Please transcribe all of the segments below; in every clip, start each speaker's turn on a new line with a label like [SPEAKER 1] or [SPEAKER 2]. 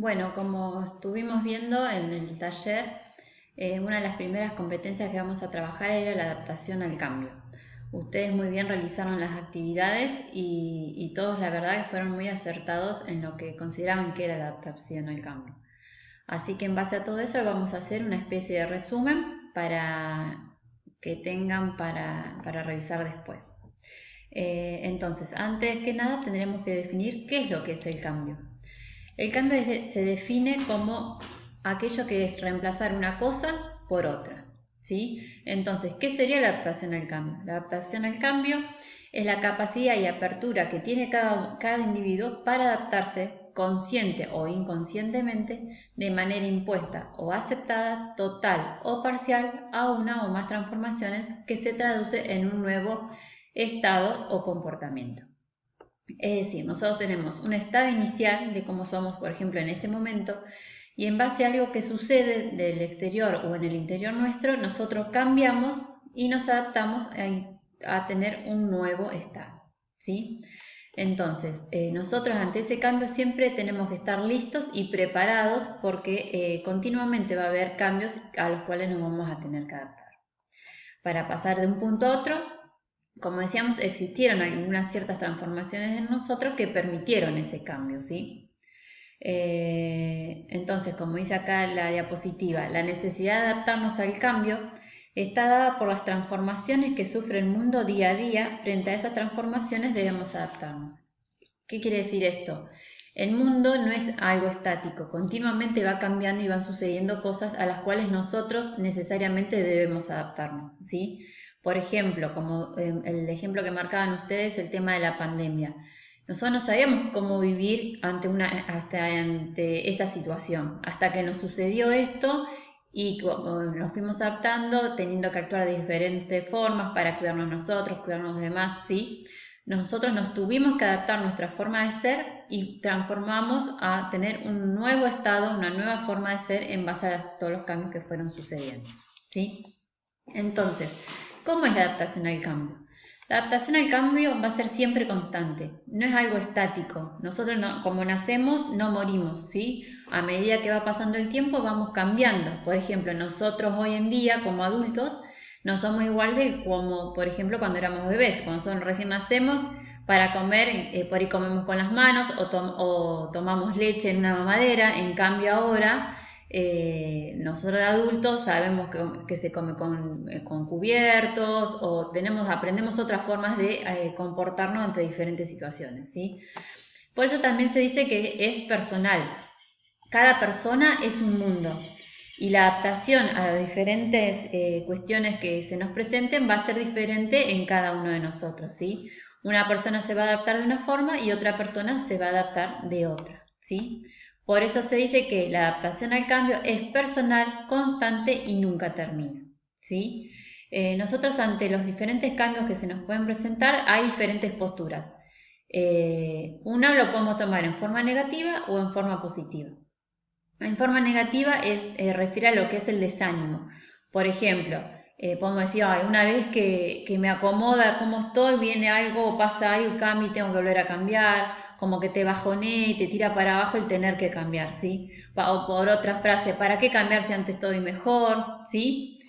[SPEAKER 1] Bueno, como estuvimos viendo en el taller, una de las primeras competencias que vamos a trabajar era la adaptación al cambio. Ustedes muy bien realizaron las actividades y todos la verdad que fueron muy acertados en lo que consideraban que era la adaptación al cambio. Así que en base a todo eso vamos a hacer una especie de resumen para que tengan para revisar después. Entonces, antes que nada tendremos que definir qué es lo que es el cambio. El cambio se define como aquello que es reemplazar una cosa por otra, ¿sí? Entonces, ¿qué sería la adaptación al cambio? La adaptación al cambio es la capacidad y apertura que tiene cada individuo para adaptarse consciente o inconscientemente de manera impuesta o aceptada, total o parcial a una o más transformaciones que se traduce en un nuevo estado o comportamiento. Es decir, nosotros tenemos un estado inicial de cómo somos, por ejemplo, en este momento, y en base a algo que sucede del exterior o en el interior nuestro, nosotros cambiamos y nos adaptamos a tener un nuevo estado, ¿sí? Entonces, nosotros ante ese cambio siempre tenemos que estar listos y preparados porque continuamente va a haber cambios a los cuales nos vamos a tener que adaptar. Para pasar de un punto a otro, como decíamos, existieron algunas ciertas transformaciones en nosotros que permitieron ese cambio, ¿sí? Entonces, como dice acá la diapositiva, la necesidad de adaptarnos al cambio está dada por las transformaciones que sufre el mundo día a día. Frente a esas transformaciones debemos adaptarnos. ¿Qué quiere decir esto? El mundo no es algo estático, continuamente va cambiando y van sucediendo cosas a las cuales nosotros necesariamente debemos adaptarnos, ¿sí? Por ejemplo, como el ejemplo que marcaban ustedes, el tema de la pandemia. Nosotros no sabíamos cómo vivir ante esta situación, hasta que nos sucedió esto y nos fuimos adaptando, teniendo que actuar de diferentes formas para cuidarnos nosotros, cuidarnos los demás, ¿sí? Nosotros nos tuvimos que adaptar nuestra forma de ser y transformamos a tener un nuevo estado, una nueva forma de ser en base a todos los cambios que fueron sucediendo, ¿sí? Entonces, ¿cómo es la adaptación al cambio? La adaptación al cambio va a ser siempre constante, no es algo estático. Nosotros, como nacemos, no morimos, ¿sí? A medida que va pasando el tiempo vamos cambiando. Por ejemplo, nosotros hoy en día, como adultos, no somos igual de como, por ejemplo, cuando éramos bebés. Cuando recién nacemos, para comer, por ahí comemos con las manos o tomamos leche en una mamadera. En cambio ahora, nosotros de adultos sabemos que se come con cubiertos o aprendemos otras formas de comportarnos ante diferentes situaciones, ¿sí? Por eso también se dice que es personal. Cada persona es un mundo y la adaptación a las diferentes cuestiones que se nos presenten va a ser diferente en cada uno de nosotros, ¿sí? Una persona se va a adaptar de una forma y otra persona se va a adaptar de otra, ¿sí? Por eso se dice que la adaptación al cambio es personal, constante y nunca termina, ¿sí? Nosotros ante los diferentes cambios que se nos pueden presentar hay diferentes posturas. Una lo podemos tomar en forma negativa o en forma positiva. En forma negativa refiere a lo que es el desánimo. Por ejemplo, podemos decir, ay, una vez que me acomoda cómo estoy, viene algo, pasa algo, cambia y tengo que volver a cambiar, como que te bajonea y te tira para abajo el tener que cambiar, ¿sí? O por otra frase, ¿para qué cambiar si antes estoy mejor? ¿Sí?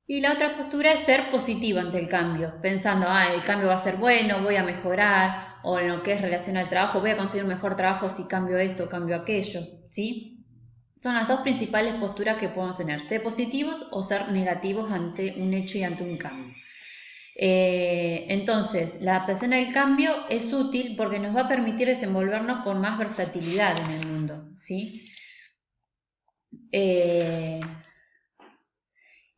[SPEAKER 1] Y la otra postura es ser positiva ante el cambio, pensando, el cambio va a ser bueno, voy a mejorar, o en lo que es relación al trabajo, voy a conseguir un mejor trabajo si cambio esto o cambio aquello, ¿sí? Son las dos principales posturas que podemos tener, ser positivos o ser negativos ante un hecho y ante un cambio. Entonces, la adaptación al cambio es útil porque nos va a permitir desenvolvernos con más versatilidad en el mundo, ¿sí?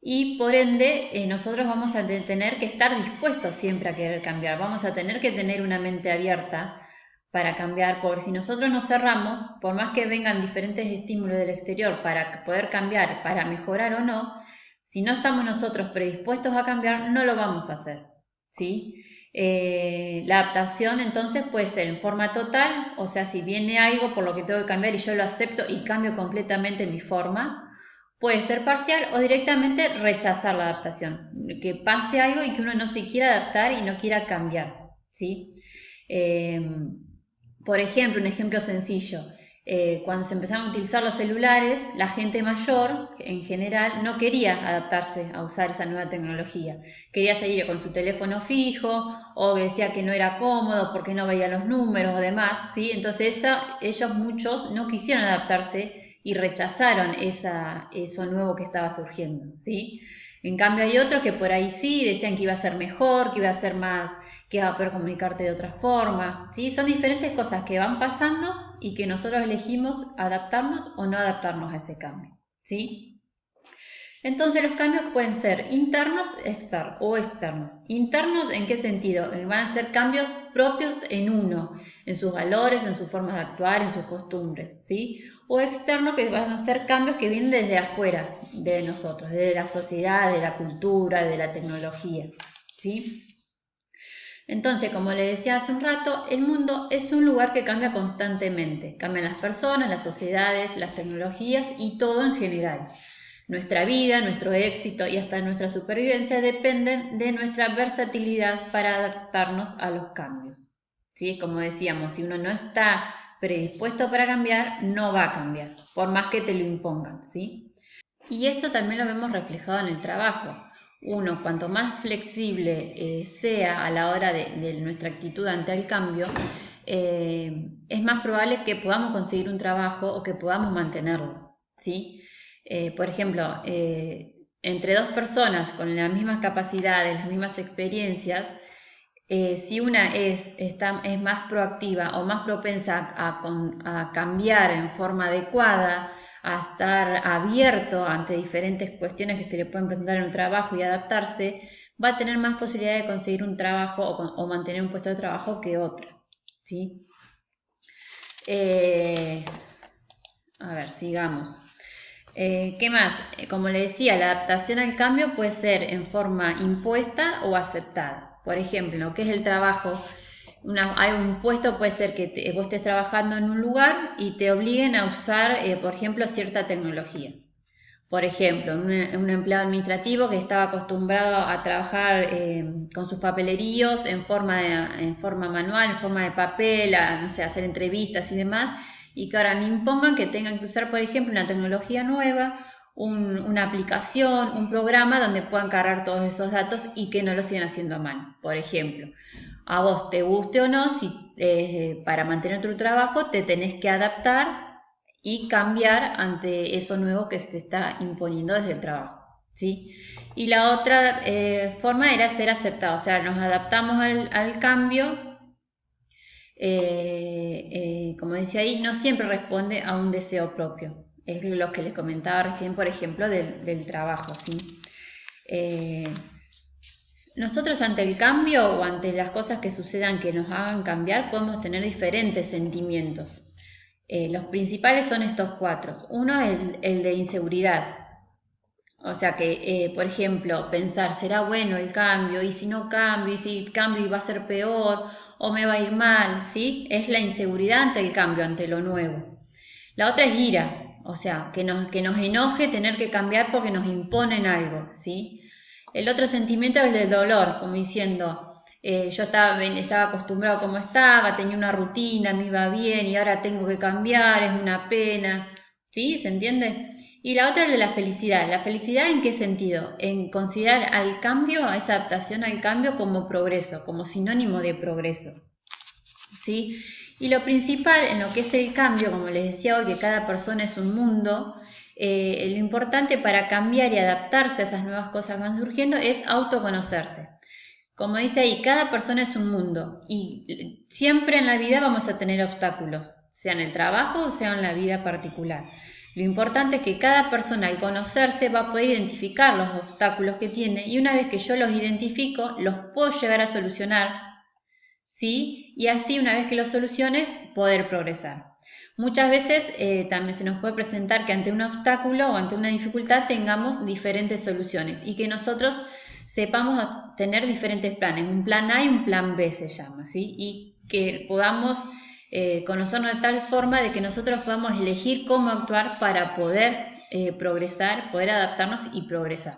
[SPEAKER 1] Y por ende, nosotros vamos a tener que estar dispuestos siempre a querer cambiar, vamos a tener que tener una mente abierta para cambiar, porque si nosotros nos cerramos, por más que vengan diferentes estímulos del exterior para poder cambiar, para mejorar o no, si no estamos nosotros predispuestos a cambiar, no lo vamos a hacer, ¿sí? La adaptación entonces puede ser en forma total, o sea, si viene algo por lo que tengo que cambiar y yo lo acepto y cambio completamente mi forma. Puede ser parcial o directamente rechazar la adaptación, que pase algo y que uno no se quiera adaptar y no quiera cambiar, ¿sí? Por ejemplo, un ejemplo sencillo, Cuando se empezaron a utilizar los celulares, la gente mayor, en general, no quería adaptarse a usar esa nueva tecnología. Quería seguir con su teléfono fijo, o decía que no era cómodo porque no veía los números o demás, ¿sí? Entonces ellos muchos no quisieron adaptarse y rechazaron eso nuevo que estaba surgiendo, ¿sí? En cambio hay otros que por ahí sí decían que iba a ser mejor, que iba a ser más, que iba a poder comunicarte de otra forma, ¿sí? Son diferentes cosas que van pasando y que nosotros elegimos adaptarnos o no adaptarnos a ese cambio, ¿sí? Entonces los cambios pueden ser internos o externos. Internos, ¿en qué sentido? Van a ser cambios propios en uno, en sus valores, en sus formas de actuar, en sus costumbres, ¿sí? O externos, que van a ser cambios que vienen desde afuera de nosotros, de la sociedad, de la cultura, de la tecnología, ¿sí? Entonces, como le decía hace un rato, el mundo es un lugar que cambia constantemente. Cambian las personas, las sociedades, las tecnologías y todo en general. Nuestra vida, nuestro éxito y hasta nuestra supervivencia dependen de nuestra versatilidad para adaptarnos a los cambios. ¿Sí? Como decíamos, si uno no está predispuesto para cambiar, no va a cambiar, por más que te lo impongan, ¿sí? Y esto también lo vemos reflejado en el trabajo. Uno, cuanto más flexible sea a la hora de nuestra actitud ante el cambio, es más probable que podamos conseguir un trabajo o que podamos mantenerlo, ¿sí? Por ejemplo, entre dos personas con las mismas capacidades, las mismas experiencias, si una es más proactiva o más propensa a cambiar en forma adecuada, a estar abierto ante diferentes cuestiones que se le pueden presentar en un trabajo y adaptarse, va a tener más posibilidad de conseguir un trabajo o mantener un puesto de trabajo que otra, ¿sí? A ver, sigamos. ¿Qué más? Como le decía, la adaptación al cambio puede ser en forma impuesta o aceptada. Por ejemplo, lo que es el trabajo, hay un puesto, puede ser que vos estés trabajando en un lugar y te obliguen a usar, por ejemplo, cierta tecnología. Por ejemplo, un empleado administrativo que estaba acostumbrado a trabajar con sus papeleríos en forma manual, en forma de papel, no sé, hacer entrevistas y demás, y que ahora le impongan que tengan que usar, por ejemplo, una tecnología nueva, una aplicación, un programa donde puedan cargar todos esos datos y que no lo sigan haciendo a mano. Por ejemplo, a vos te guste o no, si para mantener tu trabajo te tenés que adaptar y cambiar ante eso nuevo que se te está imponiendo desde el trabajo, ¿sí? Y la otra forma era ser aceptado, o sea, nos adaptamos al cambio, como decía ahí, no siempre responde a un deseo propio. Es lo que les comentaba recién, por ejemplo, del trabajo, ¿sí? Nosotros ante el cambio o ante las cosas que sucedan que nos hagan cambiar, podemos tener diferentes sentimientos. Los principales son estos cuatro. Uno es el de inseguridad. O sea que, por ejemplo, pensar, ¿será bueno el cambio? ¿Y si no cambio? ¿Y si cambio y va a ser peor? ¿O me va a ir mal? ¿Sí? Es la inseguridad ante el cambio, ante lo nuevo. La otra es ira. O sea, que nos enoje tener que cambiar porque nos imponen algo, ¿sí? El otro sentimiento es el del dolor, como diciendo, yo estaba acostumbrado como estaba, tenía una rutina, me iba bien y ahora tengo que cambiar, es una pena, ¿sí? ¿Se entiende? Y la otra es de la felicidad. ¿La felicidad en qué sentido? En considerar al cambio, a esa adaptación al cambio como progreso, como sinónimo de progreso, ¿sí? Y lo principal en lo que es el cambio, como les decía hoy, que cada persona es un mundo, lo importante para cambiar y adaptarse a esas nuevas cosas que van surgiendo es autoconocerse. Como dice ahí, cada persona es un mundo y siempre en la vida vamos a tener obstáculos, sea en el trabajo o sea en la vida particular. Lo importante es que cada persona al conocerse va a poder identificar los obstáculos que tiene y una vez que yo los identifico, los puedo llegar a solucionar, ¿sí? Y así una vez que los soluciones, poder progresar. Muchas veces también se nos puede presentar que ante un obstáculo o ante una dificultad tengamos diferentes soluciones y que nosotros sepamos tener diferentes planes, un plan A y un plan B se llama, ¿sí? Y que podamos conocernos de tal forma de que nosotros podamos elegir cómo actuar para poder progresar, poder adaptarnos y progresar.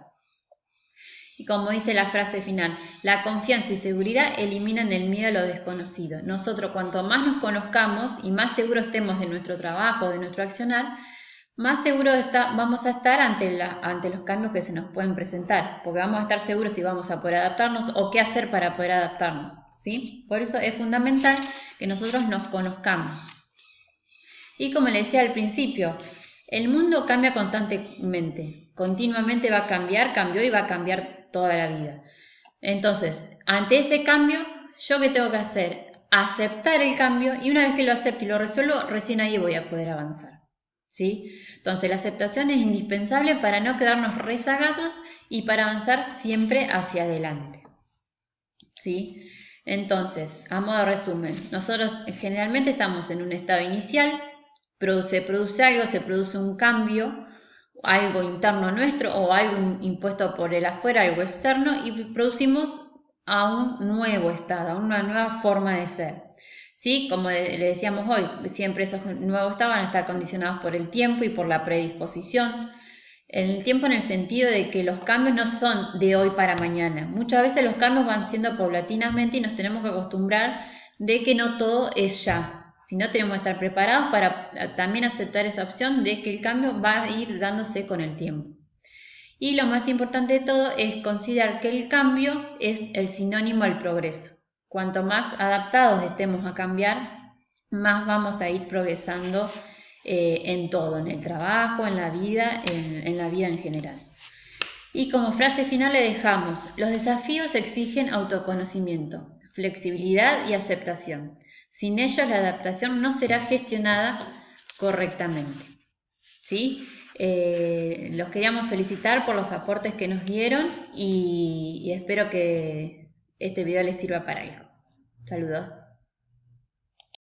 [SPEAKER 1] Y como dice la frase final, la confianza y seguridad eliminan el miedo a lo desconocido. Nosotros cuanto más nos conozcamos y más seguros estemos de nuestro trabajo, de nuestro accionar, más seguros vamos a estar ante los cambios que se nos pueden presentar, porque vamos a estar seguros si vamos a poder adaptarnos o qué hacer para poder adaptarnos, ¿sí? Por eso es fundamental que nosotros nos conozcamos. Y como le decía al principio, el mundo cambia constantemente, continuamente va a cambiar, cambió y va a cambiar toda la vida. Entonces, ante ese cambio, ¿yo qué tengo que hacer? Aceptar el cambio y una vez que lo acepto y lo resuelvo, recién ahí voy a poder avanzar, ¿sí? Entonces, la aceptación es indispensable para no quedarnos rezagados y para avanzar siempre hacia adelante, ¿sí? Entonces, a modo de resumen, nosotros generalmente estamos en un estado inicial, se produce algo, se produce un cambio, algo interno nuestro o algo impuesto por el afuera, algo externo, y producimos a un nuevo estado, a una nueva forma de ser. ¿Sí? Como le decíamos hoy, siempre esos nuevos estados van a estar condicionados por el tiempo y por la predisposición. El tiempo en el sentido de que los cambios no son de hoy para mañana. Muchas veces los cambios van siendo paulatinamente y nos tenemos que acostumbrar de que no todo es ya. Si no, tenemos que estar preparados para también aceptar esa opción de que el cambio va a ir dándose con el tiempo. Y lo más importante de todo es considerar que el cambio es el sinónimo al progreso. Cuanto más adaptados estemos a cambiar, más vamos a ir progresando en todo, en el trabajo, en la vida en general. Y como frase final le dejamos, los desafíos exigen autoconocimiento, flexibilidad y aceptación. Sin ellos la adaptación no será gestionada correctamente. ¿Sí? Los queríamos felicitar por los aportes que nos dieron y espero que este video les sirva para algo. Saludos.